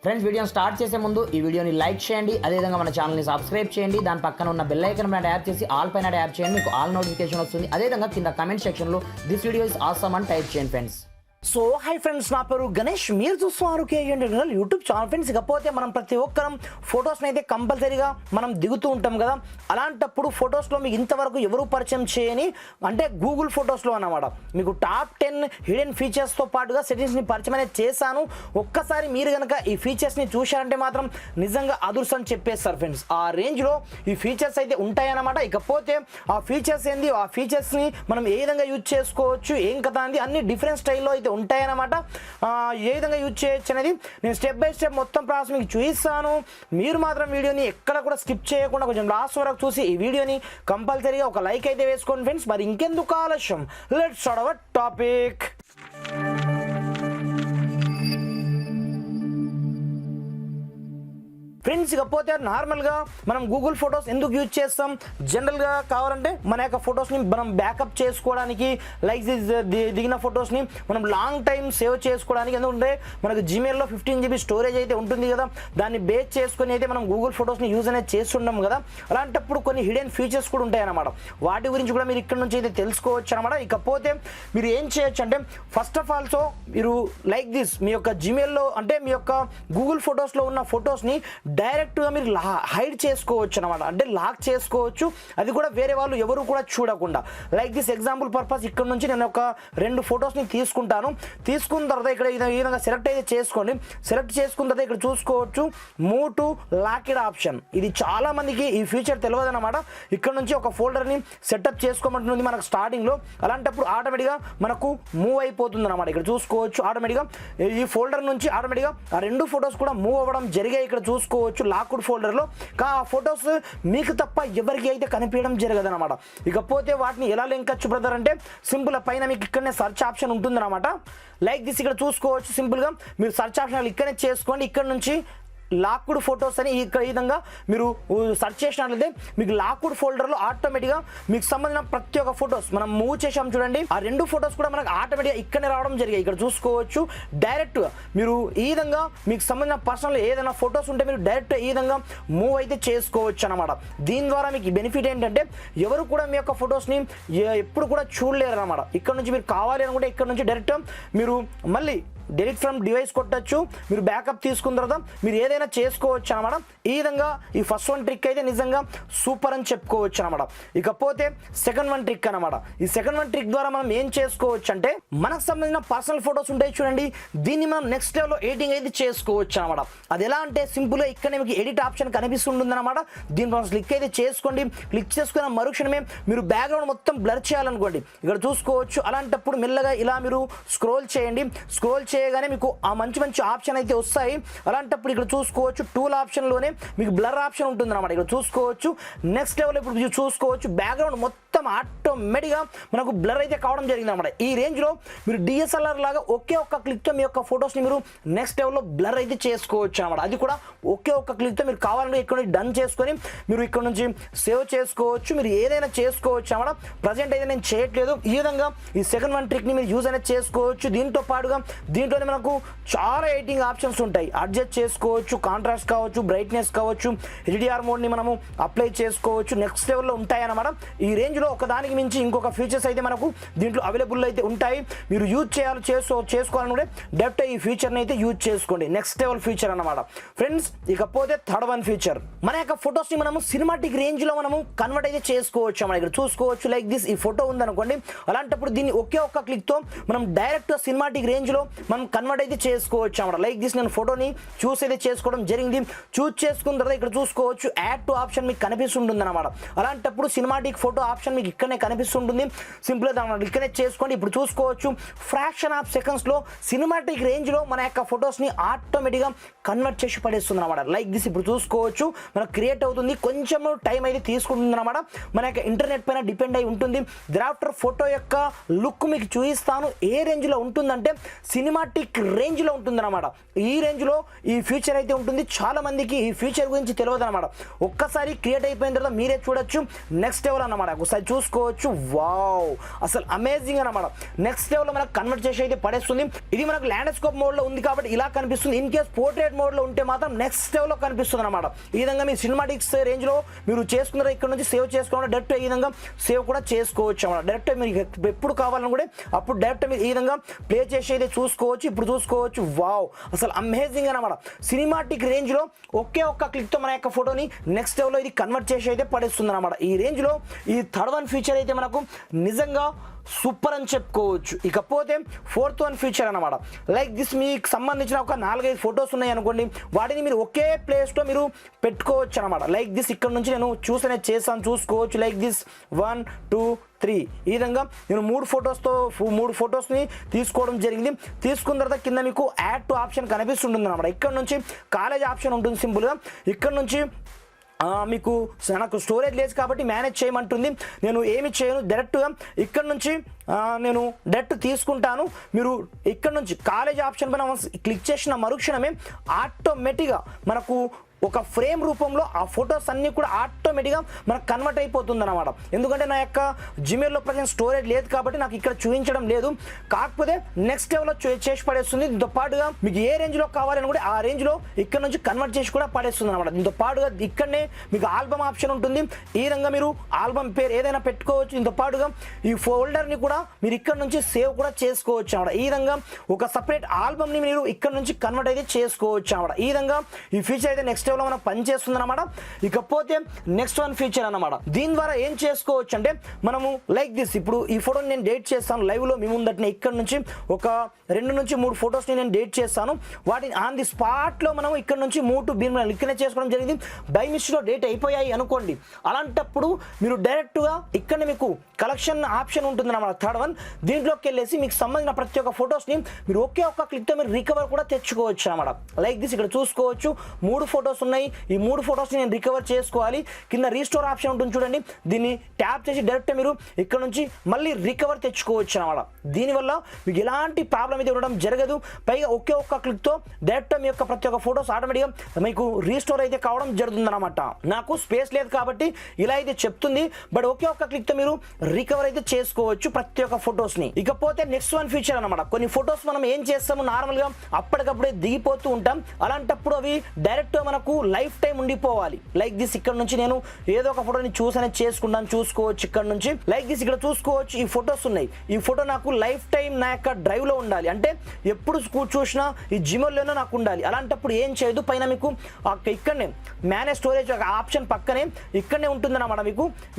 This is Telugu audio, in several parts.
ఫ్రెండ్స్, వీడియోని స్టార్ట్ చేసే ముందు ఈ వీడియోని లైక్ చేయండి, అదేవిధంగా మన ఛానల్ని సబ్స్క్రైబ్ చేయండి. దాని పక్కన ఉన్న బెల్ ఐకాన్ పైన ట్యాప్ చేసి ఆల్ పైన ట్యాప్ చేయండి. మీకు ఆల్ నోటిఫికేషన్ వస్తుంది. అదేవిధంగా కింద కమెంట్ సెక్షన్లో దిస్ వీడియో ఇస్ ఆసమ్ అని టైప్ చేయండి ఫ్రెండ్స్. సో హై ఫ్రెండ్స్, నా పేరు గణేష్, మీరు చూస్తున్నారు కేఎన్ యూట్యూబ్ ఛానల్. ఫ్రెండ్స్, ఇకపోతే మనం ప్రతి ఒక్కరం ఫొటోస్ని అయితే కంపల్సరీగా మనం దిగుతూ ఉంటాం కదా. అలాంటప్పుడు ఫొటోస్లో మీకు ఇంతవరకు ఎవరు పరిచయం చేయని అంటే గూగుల్ ఫొటోస్లో అన్నమాట మీకు టాప్ 10 హిడెన్ ఫీచర్స్తో పాటుగా సెట్టింగ్స్ని పరిచయం అనేది చేశాను. ఒక్కసారి మీరు కనుక ఈ ఫీచర్స్ని చూశారంటే మాత్రం నిజంగా అదృష్టం చెప్పేస్తారు ఫ్రెండ్స్. ఆ రేంజ్లో ఈ ఫీచర్స్ అయితే ఉంటాయన్నమాట. ఇకపోతే ఆ ఫీచర్స్ ఏంది, ఆ ఫీచర్స్ని మనం ఏ విధంగా యూజ్ చేసుకోవచ్చు, ఏం కదా అనేది అన్ని డిఫరెంట్ స్టైల్లో అయితే ఉంటాయన్నమాట. ఏ విధంగా యూజ్ చేయొచ్చు అనేది నేను స్టెప్ బై స్టెప్ మొత్తం ప్రాసెస్ మీకు చూపిస్తాను. మీరు మాత్రం వీడియోని ఎక్కడ కూడా స్కిప్ చేయకుండా కొంచెం లాస్ట్ వరకు చూసి ఈ వీడియోని కంపల్సరీగా ఒక లైక్ అయితే వేసుకోండి ఫ్రెండ్స్. మరి ఇంకెందుకు ఆలస్యం, let's start our topic. Friends, ఇకపోతే నార్మల్గా మనం గూగుల్ ఫొటోస్ ఎందుకు యూజ్ చేస్తాం, జనరల్గా కావాలంటే మన యొక్క ఫొటోస్ని మనం బ్యాకప్ చేసుకోవడానికి, లైక్ దిగిన ఫొటోస్ని మనం లాంగ్ టైం సేవ్ చేసుకోవడానికి. ఎందుకంటే మనకు జీమెయిల్లో 15 GB స్టోరేజ్ అయితే ఉంటుంది కదా, దాన్ని బేస్ చేసుకొని అయితే మనం గూగుల్ ఫొటోస్ని యూజ్ అనేది చేస్తుంటాం కదా. అలాంటప్పుడు కొన్ని హిడెన్ ఫీచర్స్ కూడా ఉంటాయన్నమాట. వాటి గురించి కూడా మీరు ఇక్కడ నుంచి అయితే తెలుసుకోవచ్చు అనమాట. ఇకపోతే మీరు ఏం చేయొచ్చు అంటే ఫస్ట్ ఆఫ్ ఆల్ మీరు లైక్ దిస్ మీ యొక్క జీమెయిల్లో అంటే మీ యొక్క గూగుల్ ఫొటోస్లో ఉన్న ఫొటోస్ని డైరెక్ట్గా మీరు హైడ్ చేసుకోవచ్చు అనమాట. అంటే లాక్ చేసుకోవచ్చు, అది కూడా వేరే వాళ్ళు ఎవరు కూడా చూడకుండా. లైక్ దిస్ ఎగ్జాంపుల్ పర్పస్ ఇక్కడ నుంచి నేను ఒక 2 ఫొటోస్ని తీసుకుంటాను. తీసుకున్న తర్వాత ఇక్కడ ఈ విధంగా సెలెక్ట్ అయితే చేసుకోండి. సెలెక్ట్ చేసుకున్న తర్వాత ఇక్కడ చూసుకోవచ్చు మూవ్ టు లాకెడ్ ఆప్షన్. ఇది చాలా మందికి ఈ ఫీచర్ తెలియదు అనమాట. ఇక్కడ నుంచి ఒక ఫోల్డర్ని సెటప్ చేసుకోమంటుంది మనకు స్టార్టింగ్లో. అలాంటప్పుడు ఆటోమేటిక్గా మనకు మూవ్ అయిపోతుంది అనమాట. ఇక్కడ చూసుకోవచ్చు ఆటోమేటిక్గా ఈ ఫోల్డర్ నుంచి ఆటోమేటిక్గా ఆ 2 ఫొటోస్ కూడా మూవ్ అవ్వడం జరిగాయి. ఇక్కడ చూసుకోవచ్చు లాక్డ్ ఫోల్డర్లో. ఆ ఫొటోస్ మీకు తప్ప ఎవరికి అయితే కనిపించడం జరగదు అనమాట. ఇకపోతే వాటిని ఎలా లింక్ వచ్చు బ్రదర్ అంటే సింపుల్ పైన మీకు ఇక్కడనే సర్చ్ ఆప్షన్ ఉంటుంది అనమాట. లైక్ దిస్ ఇక్కడ చూసుకోవచ్చు. సింపుల్గా మీరు సర్చ్ ఆప్షన్ ఇక్కడనే చేసుకోండి. ఇక్కడ నుంచి లాక్డ్ ఫొటోస్ అని ఇక్కడ ఈ విధంగా మీరు సెర్చ్ చేసినట్లయితే మీకు లాక్డ్ ఫోల్డర్లో ఆటోమేటిక్గా మీకు సంబంధించిన ప్రతి ఒక్క ఫొటోస్ మనం మూవ్ చేసాం చూడండి, ఆ 2 ఫొటోస్ కూడా మనకు ఆటోమేటిక్గా ఇక్కడనే రావడం జరిగాయి. ఇక్కడ చూసుకోవచ్చు డైరెక్ట్గా మీరు ఈ విధంగా మీకు సంబంధించిన పర్సనల్ ఏదైనా ఫొటోస్ ఉంటే మీరు డైరెక్ట్ ఈ విధంగా మూవ్ అయితే చేసుకోవచ్చు అనమాట. దీని ద్వారా మీకు బెనిఫిట్ ఏంటంటే ఎవరు కూడా మీ యొక్క ఫొటోస్ని ఎప్పుడు కూడా చూడలేరు అనమాట. ఇక్కడ నుంచి మీరు కావాలి అనుకుంటే ఇక్కడ నుంచి డైరెక్ట్ మీరు మళ్ళీ డెలిట్ ఫ్రమ్ డివైస్ కొట్టచ్చు. మీరు బ్యాకప్ తీసుకున్న తర్వాత మీరు ఏదైనా చేసుకోవచ్చు అనమాట. ఈ విధంగా ఈ ఫస్ట్ 1 ట్రిక్ అయితే నిజంగా సూపర్ అని చెప్పుకోవచ్చు అనమాట. ఇకపోతే సెకండ్ 1 ట్రిక్ అనమాట. ఈ సెకండ్ 1 ట్రిక్ ద్వారా మనం ఏం చేసుకోవచ్చు అంటే మనకు సంబంధించిన పర్సనల్ ఫొటోస్ ఉంటాయి చూడండి, దీన్ని మనం నెక్స్ట్ లెవెల్లో ఎడిటింగ్ అయితే చేసుకోవచ్చు అనమాట. అది ఎలా అంటే సింపుల్గా ఇక్కడ మీకు ఎడిట్ ఆప్షన్ కనిపిస్తుంటుంది అనమాట. దీని మనం క్లిక్ అయితే చేసుకోండి. క్లిక్ చేసుకున్న మరుక్షణమే మీరు బ్యాక్గ్రౌండ్ మొత్తం బ్లర్ చేయాలనుకోండి, ఇక్కడ చూసుకోవచ్చు. అలాంటప్పుడు మెల్లగా ఇలా మీరు స్క్రోల్ చేయండి. స్క్రోల్ చేయగానే మీకు ఆ మంచి ఆప్షన్ అయితే వస్తాయి. అలాంటప్పుడు ఇక్కడ చూసుకోవచ్చు టూల్ ఆప్షన్లోనే మీకు బ్లర్ ఆప్షన్ ఉంటుంది అనమాట. ఇక్కడ చూసుకోవచ్చు నెక్స్ట్ లెవెల్ ఇప్పుడు చూసుకోవచ్చు బ్యాక్గ్రౌండ్ మొత్తం ఆటోమేటిక్గా మనకు బ్లర్ అయితే కావడం జరిగింది అనమాట. ఈ రేంజ్లో మీరు డిఎస్ఎల్ఆర్ లాగా ఒకే ఒక్క క్లిక్తో మీ యొక్క ఫొటోస్ని మీరు నెక్స్ట్ లెవెల్లో బ్లర్ అయితే చేసుకోవచ్చు అనమాట. అది కూడా ఒకే ఒక్క క్లిక్తో మీరు కావాలంటే ఇక్కడ నుంచి డన్ చేసుకొని మీరు ఇక్కడ నుంచి సేవ్ చేసుకోవచ్చు. మీరు ఏదైనా చేసుకోవచ్చు అనమాట. ప్రజెంట్ అయితే నేను చేయట్లేదు. ఈ విధంగా ఈ సెకండ్ 1 ట్రిక్ని మీరు యూజ్ అనేది చేసుకోవచ్చు. దీంతో పాటుగా దీంట్లోనే మనకు చాలా ఎడిటింగ్ ఆప్షన్స్ ఉంటాయి. అడ్జస్ట్ చేసుకోవచ్చు, కాంట్రాస్ట్ కావచ్చు, బ్రైట్నెస్ కావచ్చు, హెచ్డిఆర్ మోడ్ని మనము అప్లై చేసుకోవచ్చు. నెక్స్ట్ లెవెల్లో ఉంటాయి అన్నమాట. ఈ రేంజ్లో ఒకదానికి మించి ఇంకొక ఫీచర్స్ అయితే మనకు దీంట్లో అవైలబుల్ అయితే ఉంటాయి. మీరు యూజ్ చేసుకోవాలనుకుంటే డైరెక్ట్ ఈ ఫీచర్ని అయితే యూజ్ చేసుకోండి. నెక్స్ట్ లెవెల్ ఫీచర్ అన్నమాట ఫ్రెండ్స్. ఇకపోతే థర్డ్ 1 ఫీచర్, మన యొక్క ఫొటోస్ని మనము సినిమాటిక్ రేంజ్లో మనము కన్వర్ట్ అయితే చేసుకోవచ్చు అన్నమాట. ఇక్కడ చూసుకోవచ్చు లైక్ దిస్ ఈ ఫోటో ఉందనుకోండి, అలాంటప్పుడు దీన్ని ఒకే ఒక్క క్లిక్తో మనం డైరెక్ట్ సినిమాటిక్ రేంజ్లో మనం కన్వర్ట్ అయితే చేసుకోవచ్చు అన్నమాట. లైక్ దిస్ నేను ఫోటోని చూస్ అయితే చేసుకోవడం జరిగింది. చూస్ చేసుకున్న తర్వాత ఇక్కడ చూసుకోవచ్చు యాడ్ టు ఆప్షన్ మీకు కనిపిస్తుంటుంది అనమాట. అలాంటప్పుడు సినిమాటిక్ ఫోటో ఆప్షన్ మీకు ఇక్కడనే కనిపిస్తుంటుంది. సింపుల్గా దాన్ని ఇక్కడనే చేసుకోండి. ఇప్పుడు చూసుకోవచ్చు ఫ్రాక్షన్ ఆఫ్ సెకండ్స్లో సినిమాటిక్ రేంజ్లో మన యొక్క ఫొటోస్ని ఆటోమేటిక్గా కన్వర్ట్ చేసి పడేస్తుంది అనమాట. లైక్ దిస్ ఇప్పుడు చూసుకోవచ్చు మనకు క్రియేట్ అవుతుంది. కొంచెం టైం అయితే తీసుకుంటుంది అనమాట. మన యొక్క ఇంటర్నెట్ పైన డిపెండ్ అయి ఉంటుంది. దెరాఫ్టర్ ఫోటో యొక్క లుక్ మీకు చూపిస్తాను ఏ రేంజ్లో ఉంటుందంటే సినిమా సినిమాటిక్ రేంజ్లో ఉంటుందన్నమాట. ఈ రేంజ్లో ఈ ఫీచర్ అయితే ఉంటుంది. చాలా మందికి ఈ ఫీచర్ గురించి తెలియదు అనమాట. ఒక్కసారి క్రియేట్ అయిపోయిన తర్వాత మీరే చూడొచ్చు, నెక్స్ట్ లెవెల్ అన్నమాట. ఒకసారి చూసుకోవచ్చు, వావ్ అసలు అమేజింగ్ అనమాట. నెక్స్ట్ లెవెల్లో మనకు కన్వర్ట్ చేసి అయితే పడేస్తుంది. ఇది మనకు ల్యాండ్స్కేప్ మోడ్లో ఉంది కాబట్టి ఇలా కనిపిస్తుంది. ఇన్ కేస్ పోర్ట్రేట్ మోడ్లో ఉంటే మాత్రం నెక్స్ట్ లెవెల్లో కనిపిస్తుంది అనమాట. ఈ విధంగా మీ సినిమాటిక్స్ రేంజ్లో మీరు చేసుకున్నారో ఇక్కడ నుంచి సేవ్ చేసుకోవడం డైరెక్ట్ ఈ విధంగా సేవ్ కూడా చేసుకోవచ్చు అన్నమాట. డైరెక్ట్ మీరు ఎప్పుడు కావాలని కూడా అప్పుడు డైరెక్ట్ మీరు ఈ విధంగా ప్లే చేసి అయితే చూసుకోవచ్చు. ఇప్పుడు చూసుకోవచ్చు, వావ్ అసలు అమేజింగ్ అనమాట. సినిమాటిక్ రేంజ్లో ఒకే ఒక్క క్లిక్తో మన యొక్క ఫోటోని నెక్స్ట్ లెవెల్లో ఇది కన్వర్ట్ చేసి అయితే పడేస్తుంది అనమాట. ఈ రేంజ్లో ఈ థర్డ్ వన్ ఫీచర్ అయితే మనకు నిజంగా సూపర్ అని చెప్పుకోవచ్చు. ఇకపోతే ఫోర్త్ వన్ ఫీచర్ అనమాట. లైక్ దిస్ మీకు సంబంధించిన ఒక 4-5 ఫొటోస్ ఉన్నాయి అనుకోండి, వాటిని మీరు ఒకే ప్లేస్లో మీరు పెట్టుకోవచ్చు అనమాట. లైక్ దిస్ ఇక్కడ నుంచి నేను చేస్తాను చూసుకోవచ్చు. లైక్ దిస్ 1 2 3 ఈ విధంగా నేను 3 ఫొటోస్ని తీసుకోవడం జరిగింది. తీసుకున్న తర్వాత కింద మీకు యాడ్ టు ఆప్షన్ కనిపిస్తుంటుంది అనమాట. ఇక్కడ నుంచి కాలేజ్ ఆప్షన్ ఉంటుంది సింపుల్గా. ఇక్కడ నుంచి మీకు నాకు స్టోరేజ్ లేదు కాబట్టి మేనేజ్ చేయమంటుంది. నేను ఏమి చేయను, డైరెక్ట్గా ఇక్కడ నుంచి నేను డైరెక్ట్ తీసుకుంటాను. మీరు ఇక్కడ నుంచి కాలేజ్ ఆప్షన్ పైన క్లిక్ చేసిన మరుక్షణమే ఆటోమేటిక్గా మనకు ఒక ఫ్రేమ్ రూపంలో ఆ ఫొటోస్ అన్నీ కూడా ఆటోమేటిక్గా మనకు కన్వర్ట్ అయిపోతుంది అనమాట. ఎందుకంటే నా యొక్క జిమెయిల్లో ప్రజెంట్ స్టోరేజ్ లేదు కాబట్టి నాకు ఇక్కడ చూపించడం లేదు. కాకపోతే నెక్స్ట్ లెవెల్లో చేసి పడేస్తుంది. దీంతో పాటుగా మీకు ఏ రేంజ్లో కావాలని కూడా ఆ రేంజ్లో ఇక్కడ నుంచి కన్వర్ట్ చేసి కూడా పడేస్తుంది అనమాట. దీంతో పాటుగా ఇక్కడనే మీకు ఆల్బమ్ ఆప్షన్ ఉంటుంది. ఈ విధంగా మీరు ఆల్బమ్ పేరు ఏదైనా పెట్టుకోవచ్చు. దీంతో పాటుగా ఈ ఫోల్డర్ని కూడా మీరు ఇక్కడ నుంచి సేవ్ కూడా చేసుకోవచ్చు అనమాట. ఈ విధంగా ఒక సపరేట్ ఆల్బమ్ని మీరు ఇక్కడ నుంచి కన్వర్ట్ అయితే చేసుకోవచ్చు అనమాట. ఈ విధంగా ఈ ఫీచర్ అయితే నెక్స్ట్ లెవెల్లో మనం పనిచేస్తుంది అనమాట. ఇకపోతే నెక్స్ట్ వన్ ఫీచర్ అనమాట. దీని ద్వారా ఏం చేసుకోవచ్చు అంటే మనము లైక్ దిస్ ఇప్పుడు ఈ ఫోటోని నేను డేట్ చేస్తాను లైవ్లో మీ ముందటనే. ఇక్కడ నుంచి ఒక 2 నుంచి 3 ఫొటోస్ని నేను డేట్ చేస్తాను. వాటిని ఆన్ ది స్పాట్లో మనం ఇక్కడ నుంచి ఇక్కడనే చేసుకోవడం జరిగింది. బై మిస్టేక్లో డేట్ అయిపోయాయి అనుకోండి, అలాంటప్పుడు మీరు డైరెక్ట్గా ఇక్కడ మీకు కలెక్షన్ ఆప్షన్ ఉంటుంది అన్నమాట. థర్డ్ వన్ దీంట్లోకి వెళ్ళేసి మీకు సంబంధించిన ప్రతి ఒక్క ఫొటోస్ని మీరు ఒకే ఒక్క క్లిక్తో మీరు రికవర్ కూడా తెచ్చుకోవచ్చు అన్నమాట. లైక్ దిస్ ఇక్కడ చూసుకోవచ్చు 3 ఫొటోస్ ఉన్నాయి. ఈ 3 ఫొటోస్ని నేను రికవర్ చేసుకోవాలి. కింద రీస్టోర్ ఆప్షన్ ఉంటుంది చూడండి, దీన్ని ట్యాప్ చేసి డైరెక్ట్ మీరు ఇక్కడ నుంచి మళ్ళీ రికవర్ తెచ్చుకోవచ్చు అన్నమాట. దీనివల్ల మీకు ఎలాంటి ప్రాబ్లం అయితే ఉండడం జరగదు. పైగా ఒకే ఒక్క క్లిక్తో డైరెక్ట్ మీ యొక్క ప్రతి ఒక్క ఫొటోస్ ఆటోమేటిక్గా మీకు రీస్టోర్ అయితే కావడం జరుగుతుంది అనమాట. నాకు స్పేస్ లేదు కాబట్టి ఇలా అయితే చెప్తుంది, బట్ ఒకే ఒక్క క్లిక్తో మీరు రికవర్ అయితే చేసుకోవచ్చు ప్రతి ఒక్క ఫొటోస్ని. ఇకపోతే నెక్స్ట్ వన్ ఫీచర్ అనమాట. కొన్ని ఫొటోస్ మనం ఏం చేస్తాము, నార్మల్గా అప్పటికప్పుడే దిగిపోతూ ఉంటాం. అలాంటప్పుడు అవి డైరెక్ట్ మనకు లైఫ్ టైం ఉండిపోవాలి. లైక్ దిస్ ఇక్కడ నుంచి నేను ఏదో ఒక ఫోటోని చేసుకుంటాను చూసుకోవచ్చు. ఇక్కడ నుంచి లైక్ దిస్ ఇక్కడ చూసుకోవచ్చు ఈ ఫొటోస్ ఉన్నాయి. ఈ ఫోటో నాకు లైఫ్ టైం నా యొక్క డ్రైవ్లో ఉండాలి, అంటే ఎప్పుడు చూసినా ఈ జిమెయిల్లోనే నాకు ఉండాలి. అలాంటప్పుడు ఏం చేయదు, పైన మీకు ఇక్కడనే మేనేజ్ స్టోరేజ్ ఆప్షన్ పక్కనే ఇక్కడనే ఉంటుందన్నమాట.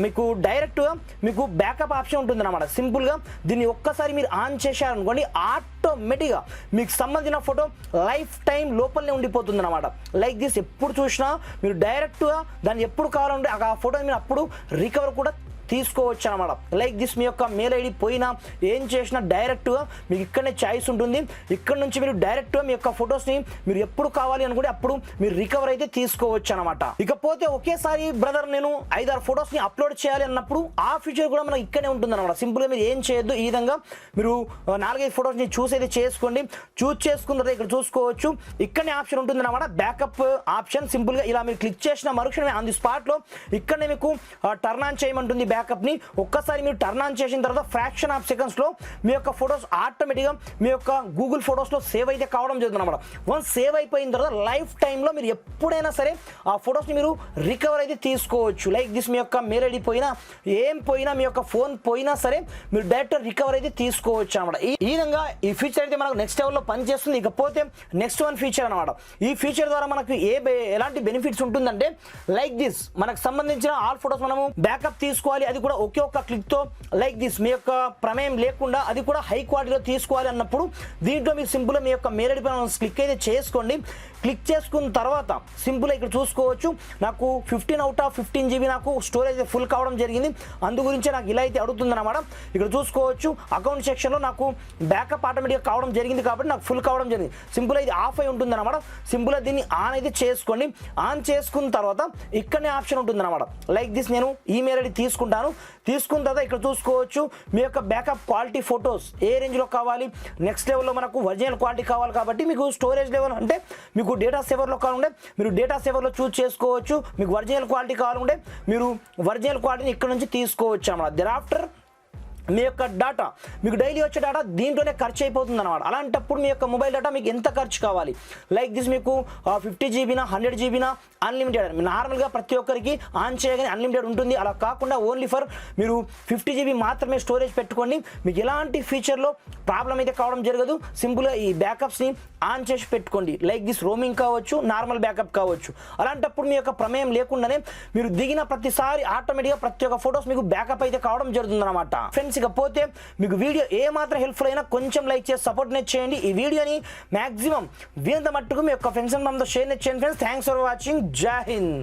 మీకు డైరెక్ట్గా మీకు బ్యాకప్ ఆప్షన్ ఉంటుందన్నమాట. సింపుల్గా దీన్ని ఒక్కసారి మీరు ఆన్ చేశారనుకోండి, ఆటోమేటిక్గా మీకు సంబంధించిన ఫోటో లైఫ్ టైం లోపలనే ఉండిపోతుంది అనమాట. లైక్ దిస్ ఎప్పుడు చూసినా మీరు డైరెక్ట్గా దాన్ని ఎప్పుడు కావాలంటే ఆ ఫోటోని మీరు అప్పుడు రికవర్ కూడా తీసుకోవచ్చు అనమాట. లైక్ దిస్ మీ యొక్క మెయిల్ ఐడి పోయినా ఏం చేసినా డైరెక్ట్గా మీకు ఇక్కడనే చాయిస్ ఉంటుంది. ఇక్కడ నుంచి మీరు డైరెక్ట్గా మీ యొక్క ఫొటోస్ని మీరు ఎప్పుడు కావాలి అనుకుంటే అప్పుడు మీరు రికవర్ అయితే తీసుకోవచ్చు అనమాట. ఇకపోతే ఒకేసారి బ్రదర్ నేను 5-6 ఫొటోస్ని అప్లోడ్ చేయాలి అన్నప్పుడు ఆ ఫీచర్ కూడా మనకి ఇక్కడే ఉంటుంది అనమాట. సింపుల్గా మీరు ఏం చేయొద్దు, ఈ విధంగా మీరు 4-5 ఫొటోస్ని చూస్ అయితే చేసుకోండి. చూస్ చేసుకున్న తర్వాత ఇక్కడ చూసుకోవచ్చు ఇక్కడనే ఆప్షన్ ఉంటుంది అనమాట, బ్యాకప్ ఆప్షన్. సింపుల్గా ఇలా మీరు క్లిక్ చేసిన మరుక్షణమే ఆన్ ది స్పాట్లో ఇక్కడనే మీకు టర్న్ ఆన్ చేయమంటుంది బ్యాకప్ ని. ఒక్కసారి మీరు టర్న్ ఆన్ చేసిన తర్వాత ఫ్రాక్షన్ ఆఫ్ సెకండ్స్ లో మీ యొక్క ఫొటోస్ ఆటోమేటిక్గా మీ యొక్క గూగుల్ ఫొటోస్ లో సేవ్ అయితే కావడం జరుగుతుంది అనమాట. వన్స్ సేవ్ అయిపోయిన తర్వాత లైఫ్ టైంలో మీరు ఎప్పుడైనా సరే ఆ ఫొటోస్ని మీరు రికవర్ అయితే తీసుకోవచ్చు. లైక్ దిస్ మీ యొక్క మెయిల్ ఐడి పోయినా ఏం పోయినా మీ యొక్క ఫోన్ పోయినా సరే మీరు డైరెక్ట్ రికవర్ అయితే తీసుకోవచ్చు అనమాట. ఈ విధంగా ఈ ఫీచర్ అయితే మనకు నెక్స్ట్ లెవెల్లో పనిచేస్తుంది. ఇకపోతే నెక్స్ట్ వన్ ఫీచర్ అనమాట. ఈ ఫీచర్ ద్వారా మనకు ఎలాంటి బెనిఫిట్స్ ఉంటుందంటే లైక్ దిస్ మనకు సంబంధించిన ఆల్ ఫొటోస్ మనము బ్యాకప్ తీసుకోవాలి, అది కూడా ఒకే ఒక్క క్లిక్తో లైక్ దిస్ మీ యొక్క ప్రమేయం లేకుండా అది కూడా హై క్వాలిటీలో తీసుకోవాలి అన్నప్పుడు దీంట్లో మీరు సింపుల్గా మీ యొక్క మెయిల్ ఐడి పైన క్లిక్ అయితే చేసుకోండి. క్లిక్ చేసుకున్న తర్వాత సింపుల్గా ఇక్కడ చూసుకోవచ్చు నాకు 15/15 GB నాకు స్టోరేజ్ ఫుల్ కావడం జరిగింది. అందు గురించి నాకు ఇలా అయితే అడుగుతుంది అనమాట. ఇక్కడ చూసుకోవచ్చు అకౌంట్ సెక్షన్లో నాకు బ్యాకప్ ఆటోమేటిక్గా కావడం జరిగింది కాబట్టి నాకు ఫుల్ కావడం జరిగింది. సింపుల్గా ఇది ఆఫ్ అయి ఉంటుంది అనమాట. సింపుల్గా దీన్ని ఆన్ అయితే చేసుకోండి. ఆన్ చేసుకున్న తర్వాత ఇక్కడనే ఆప్షన్ ఉంటుంది అనమాట. లైక్ దిస్ నేను ఈమెయిల్ ఐడి తీసుకుంటాను. తీసుకుంటాను. తీసుకున్న తర్వాత ఇక్కడ చూసుకోవచ్చు మీ యొక్క బ్యాకప్ క్వాలిటీ ఫొటోస్ ఏ రేంజ్లో కావాలి. నెక్స్ట్ లెవెల్లో మనకు ఒరిజినల్ క్వాలిటీ కావాలి కాబట్టి మీకు స్టోరేజ్ లెవెల్ అంటే మీకు డేటా సేవర్లో కావాలంటే మీరు డేటా సేవర్లో చూస్ చేసుకోవచ్చు. మీకు ఒరిజినల్ క్వాలిటీ కావాలంటే మీరు ఒరిజినల్ క్వాలిటీని ఇక్కడ నుంచి తీసుకోవచ్చు అన్నమాట. దెరాఫ్టర్ మీ యొక్క డేటా మీకు డైలీ వచ్చే డేటా దీంట్లోనే ఖర్చు అయిపోతుంది అనమాట. అలాంటప్పుడు మీ యొక్క మొబైల్ డేటా మీకు ఎంత ఖర్చు కావాలి, లైక్ దిస్ మీకు 50 జీబీనా 100 జీబీనా అన్లిమిటెడ్. నార్మల్గా ప్రతి ఒక్కరికి ఆన్ చేయగానే అన్లిమిటెడ్ ఉంటుంది. అలా కాకుండా ఓన్లీ ఫర్ మీరు 50 జీబీ మాత్రమే స్టోరేజ్ పెట్టుకోండి. మీకు ఎలాంటి ఫీచర్లో ప్రాబ్లం అయితే కావడం జరగదు. సింపుల్గా ఈ బ్యాకప్స్ని ఆన్ చేసి పెట్టుకోండి. లైక్ దిస్ రోమింగ్ కావచ్చు, నార్మల్ బ్యాకప్ కావచ్చు. అలాంటప్పుడు మీ యొక్క ప్రమేయం లేకుండానే మీరు దిగిన ప్రతిసారి ఆటోమేటిక్గా ప్రతి ఒక్క ఫొటోస్ మీకు బ్యాకప్ అయితే కావడం జరుగుతుంది అనమాట. ఫ్రెండ్స్ ఇకపోతే మీకు వీడియో ఏ మాత్రం హెల్ప్ఫుల్ అయినా కొంచెం లైక్ చేసి సపోర్ట్ చేయండి. ఈ వీడియోని మాక్సిమం వీంత మట్టుకు మీ యొక్క ఫ్రెండ్స్ అండ్ షేర్ చేయండి ఫ్రెండ్స్. Thanks for watching. జై హింద్.